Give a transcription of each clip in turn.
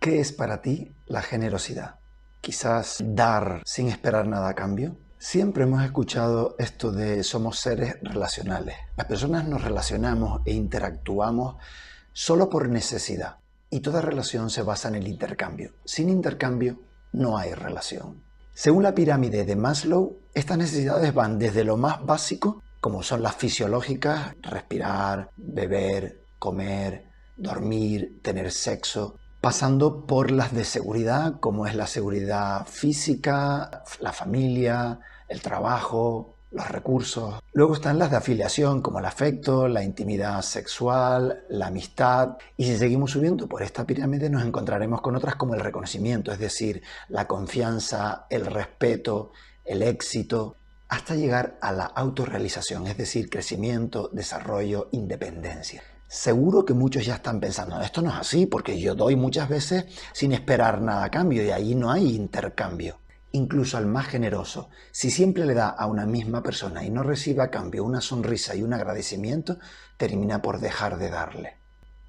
¿Qué es para ti la generosidad? Quizás dar sin esperar nada a cambio. Siempre hemos escuchado esto de somos seres relacionales. Las personas nos relacionamos e interactuamos solo por necesidad. Y toda relación se basa en el intercambio. Sin intercambio no hay relación. Según la pirámide de Maslow, estas necesidades van desde lo más básico, como son las fisiológicas, respirar, beber, comer, dormir, tener sexo, pasando por las de seguridad, como es la seguridad física, la familia, el trabajo, los recursos. Luego están las de afiliación, como el afecto, la intimidad sexual, la amistad. Y si seguimos subiendo por esta pirámide nos encontraremos con otras como el reconocimiento, es decir, la confianza, el respeto, el éxito, hasta llegar a la autorrealización, es decir, crecimiento, desarrollo, independencia. Seguro que muchos ya están pensando, esto no es así, porque yo doy muchas veces sin esperar nada a cambio y ahí no hay intercambio. Incluso al más generoso, si siempre le da a una misma persona y no recibe a cambio una sonrisa y un agradecimiento, termina por dejar de darle.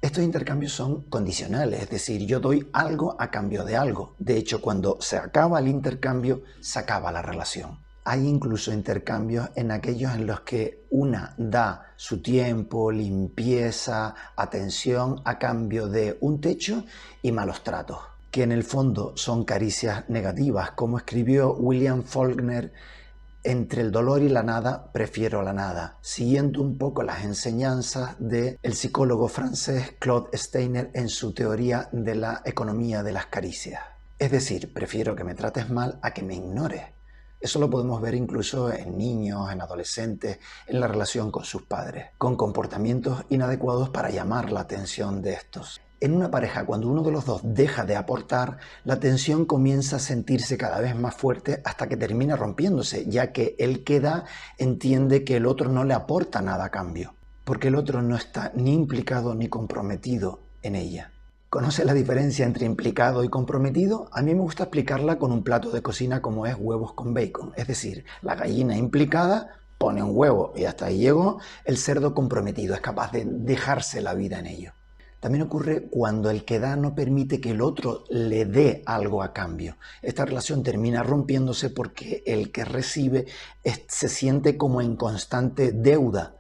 Estos intercambios son condicionales, es decir, yo doy algo a cambio de algo. De hecho, cuando se acaba el intercambio, se acaba la relación. Hay incluso intercambios en aquellos en los que una da su tiempo, limpieza, atención a cambio de un techo y malos tratos, que en el fondo son caricias negativas. Como escribió William Faulkner, entre el dolor y la nada, prefiero la nada, siguiendo un poco las enseñanzas del psicólogo francés Claude Steiner en su teoría de la economía de las caricias. Es decir, prefiero que me trates mal a que me ignores. Eso lo podemos ver incluso en niños, en adolescentes, en la relación con sus padres, con comportamientos inadecuados para llamar la atención de estos. En una pareja, cuando uno de los dos deja de aportar, la tensión comienza a sentirse cada vez más fuerte hasta que termina rompiéndose, ya que el que da entiende que el otro no le aporta nada a cambio, porque el otro no está ni implicado ni comprometido en ella. ¿Conoce la diferencia entre implicado y comprometido? A mí me gusta explicarla con un plato de cocina como es huevos con bacon. Es decir, la gallina implicada pone un huevo y hasta ahí llegó. El cerdo comprometido es capaz de dejarse la vida en ello. También ocurre cuando el que da no permite que el otro le dé algo a cambio. Esta relación termina rompiéndose porque el que recibe se siente como en constante deuda.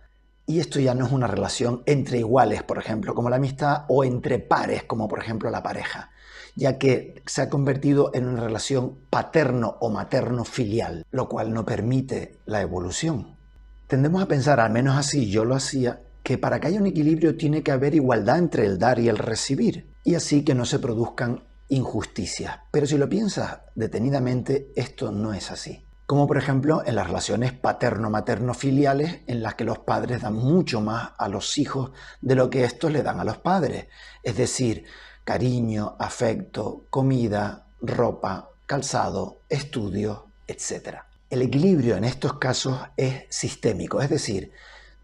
Y esto ya no es una relación entre iguales, por ejemplo, como la amistad, o entre pares, como por ejemplo la pareja, ya que se ha convertido en una relación paterno o materno-filial, lo cual no permite la evolución. Tendemos a pensar, al menos así yo lo hacía, que para que haya un equilibrio tiene que haber igualdad entre el dar y el recibir, y así que no se produzcan injusticias. Pero si lo piensas detenidamente, esto no es así. Como por ejemplo en las relaciones paterno-materno-filiales en las que los padres dan mucho más a los hijos de lo que estos le dan a los padres. Es decir, cariño, afecto, comida, ropa, calzado, estudios, etc. El equilibrio en estos casos es sistémico, es decir,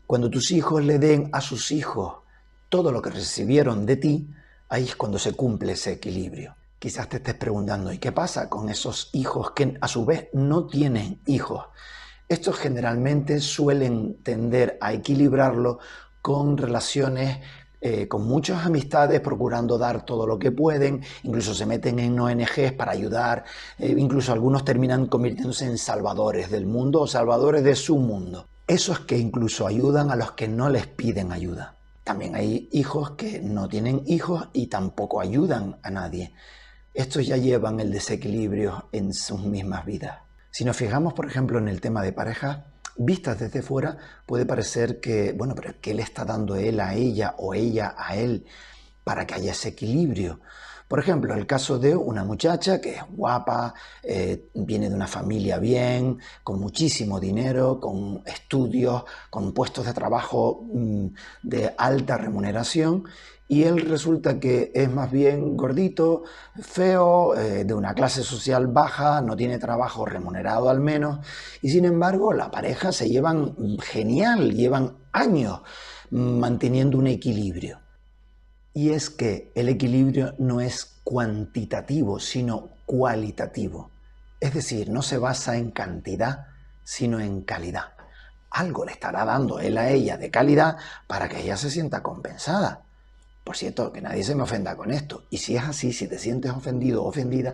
cuando tus hijos le den a sus hijos todo lo que recibieron de ti, ahí es cuando se cumple ese equilibrio. Quizás te estés preguntando, ¿y qué pasa con esos hijos que a su vez no tienen hijos? Estos generalmente suelen tender a equilibrarlo con relaciones, con muchas amistades, procurando dar todo lo que pueden, incluso se meten en ONGs para ayudar, incluso algunos terminan convirtiéndose en salvadores del mundo o salvadores de su mundo. Esos que incluso ayudan a los que no les piden ayuda. También hay hijos que no tienen hijos y tampoco ayudan a nadie. Estos ya llevan el desequilibrio en sus mismas vidas. Si nos fijamos, por ejemplo, en el tema de pareja, vistas desde fuera, puede parecer que, bueno, pero ¿qué le está dando él a ella o ella a él para que haya ese equilibrio? Por ejemplo, el caso de una muchacha que es guapa, viene de una familia bien, con muchísimo dinero, con estudios, con puestos de trabajo de alta remuneración, y él resulta que es más bien gordito, feo, de una clase social baja, no tiene trabajo remunerado al menos, y sin embargo la pareja se llevan genial, llevan años manteniendo un equilibrio. Y es que el equilibrio no es cuantitativo, sino cualitativo. Es decir, no se basa en cantidad, sino en calidad. Algo le estará dando él a ella de calidad para que ella se sienta compensada. Por cierto, que nadie se me ofenda con esto. Y si es así, si te sientes ofendido o ofendida,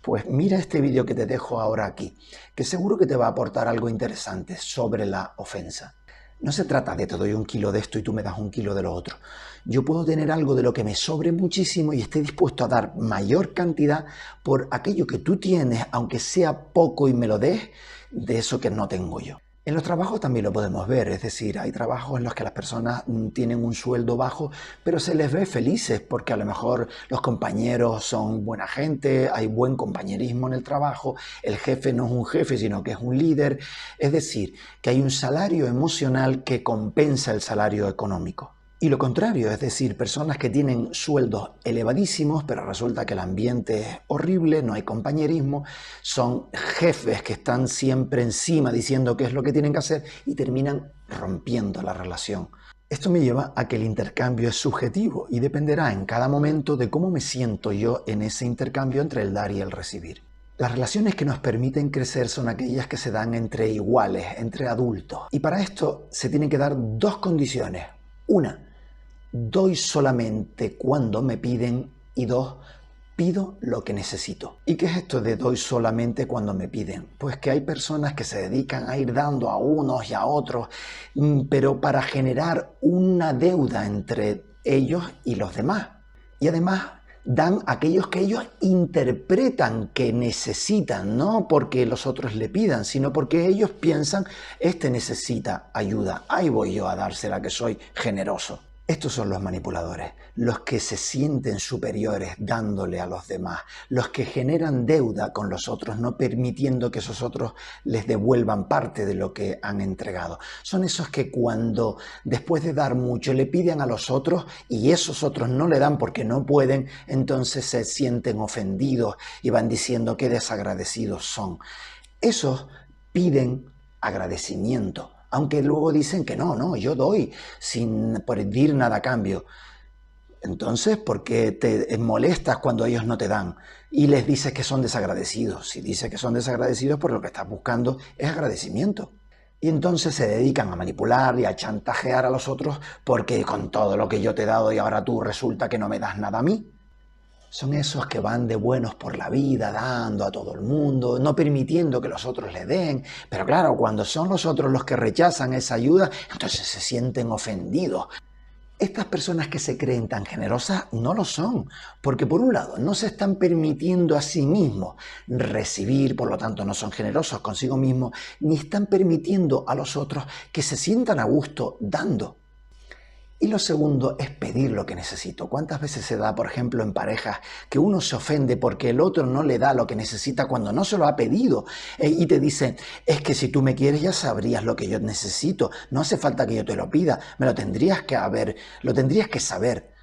pues mira este vídeo que te dejo ahora aquí, que seguro que te va a aportar algo interesante sobre la ofensa. No se trata de te doy 1 kilo de esto y tú me das 1 kilo de lo otro. Yo puedo tener algo de lo que me sobre muchísimo y esté dispuesto a dar mayor cantidad por aquello que tú tienes, aunque sea poco y me lo des, de eso que no tengo yo. En los trabajos también lo podemos ver, es decir, hay trabajos en los que las personas tienen un sueldo bajo, pero se les ve felices porque a lo mejor los compañeros son buena gente, hay buen compañerismo en el trabajo, el jefe no es un jefe, sino que es un líder, es decir, que hay un salario emocional que compensa el salario económico. Y lo contrario, es decir, personas que tienen sueldos elevadísimos, pero resulta que el ambiente es horrible, no hay compañerismo, son jefes que están siempre encima diciendo qué es lo que tienen que hacer y terminan rompiendo la relación. Esto me lleva a que el intercambio es subjetivo y dependerá en cada momento de cómo me siento yo en ese intercambio entre el dar y el recibir. Las relaciones que nos permiten crecer son aquellas que se dan entre iguales, entre adultos. Y para esto se tienen que dar dos condiciones. Una, doy solamente cuando me piden y dos, pido lo que necesito. ¿Y qué es esto de doy solamente cuando me piden? Pues que hay personas que se dedican a ir dando a unos y a otros, pero para generar una deuda entre ellos y los demás. Y además dan a aquellos que ellos interpretan que necesitan, no porque los otros le pidan, sino porque ellos piensan, este necesita ayuda, ahí voy yo a dársela que soy generoso. Estos son los manipuladores, los que se sienten superiores dándole a los demás, los que generan deuda con los otros, no permitiendo que esos otros les devuelvan parte de lo que han entregado. Son esos que cuando después de dar mucho le piden a los otros y esos otros no le dan porque no pueden, entonces se sienten ofendidos y van diciendo qué desagradecidos son. Esos piden agradecimiento. Aunque luego dicen que no, yo doy sin pedir nada a cambio. Entonces, ¿por qué te molestas cuando ellos no te dan? Y les dices que son desagradecidos. Si dices que son desagradecidos, pues lo que estás buscando es agradecimiento. Y entonces se dedican a manipular y a chantajear a los otros porque con todo lo que yo te he dado y ahora tú resulta que no me das nada a mí. Son esos que van de buenos por la vida, dando a todo el mundo, no permitiendo que los otros le den. Pero claro, cuando son los otros los que rechazan esa ayuda, entonces se sienten ofendidos. Estas personas que se creen tan generosas no lo son, porque por un lado no se están permitiendo a sí mismos recibir, por lo tanto no son generosos consigo mismos, ni están permitiendo a los otros que se sientan a gusto dando. Y lo segundo es pedir lo que necesito. ¿Cuántas veces se da, por ejemplo, en parejas que uno se ofende porque el otro no le da lo que necesita cuando no se lo ha pedido? Y te dicen, es que si tú me quieres ya sabrías lo que yo necesito. No hace falta que yo te lo pida, me lo tendrías que saber.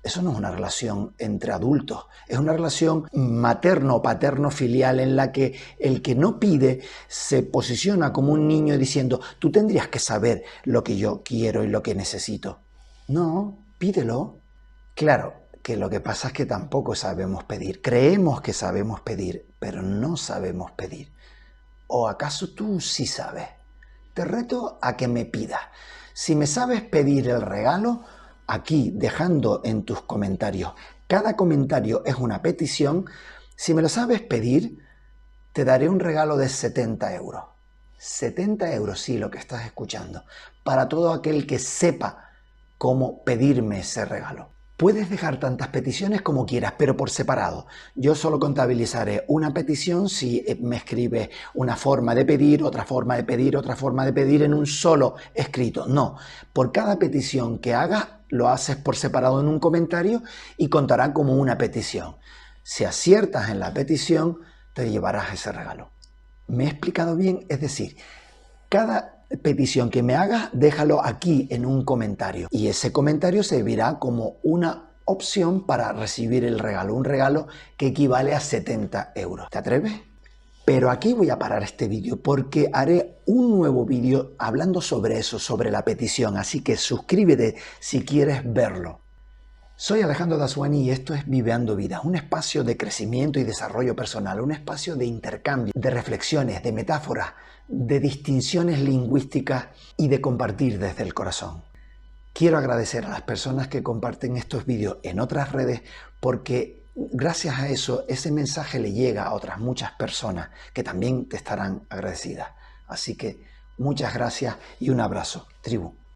Eso no es una relación entre adultos, es una relación materno o paterno-filial en la que el que no pide se posiciona como un niño diciendo, tú tendrías que saber lo que yo quiero y lo que necesito. No, pídelo. Claro, que lo que pasa es que tampoco sabemos pedir. Creemos que sabemos pedir, pero no sabemos pedir. ¿O acaso tú sí sabes? Te reto a que me pidas. Si me sabes pedir el regalo, aquí dejando en tus comentarios, cada comentario es una petición, si me lo sabes pedir, te daré un regalo de 70 euros. 70 euros, sí, lo que estás escuchando, para todo aquel que sepa cómo pedirme ese regalo. Puedes dejar tantas peticiones como quieras, pero por separado. Yo solo contabilizaré una petición si me escribes una forma de pedir, otra forma de pedir, otra forma de pedir en un solo escrito. No, por cada petición que hagas, lo haces por separado en un comentario y contará como una petición. Si aciertas en la petición, te llevarás ese regalo. ¿Me he explicado bien? Es decir, cada petición que me hagas, déjalo aquí en un comentario y ese comentario servirá como una opción para recibir el regalo, un regalo que equivale a 70 euros. ¿Te atreves? Pero aquí voy a parar este vídeo porque haré un nuevo vídeo hablando sobre eso, sobre la petición, así que suscríbete si quieres verlo. Soy Alejandro Daswani y esto es Viveando Vida, un espacio de crecimiento y desarrollo personal, un espacio de intercambio, de reflexiones, de metáforas, de distinciones lingüísticas y de compartir desde el corazón. Quiero agradecer a las personas que comparten estos vídeos en otras redes porque gracias a eso ese mensaje le llega a otras muchas personas que también te estarán agradecidas. Así que muchas gracias y un abrazo, tribu.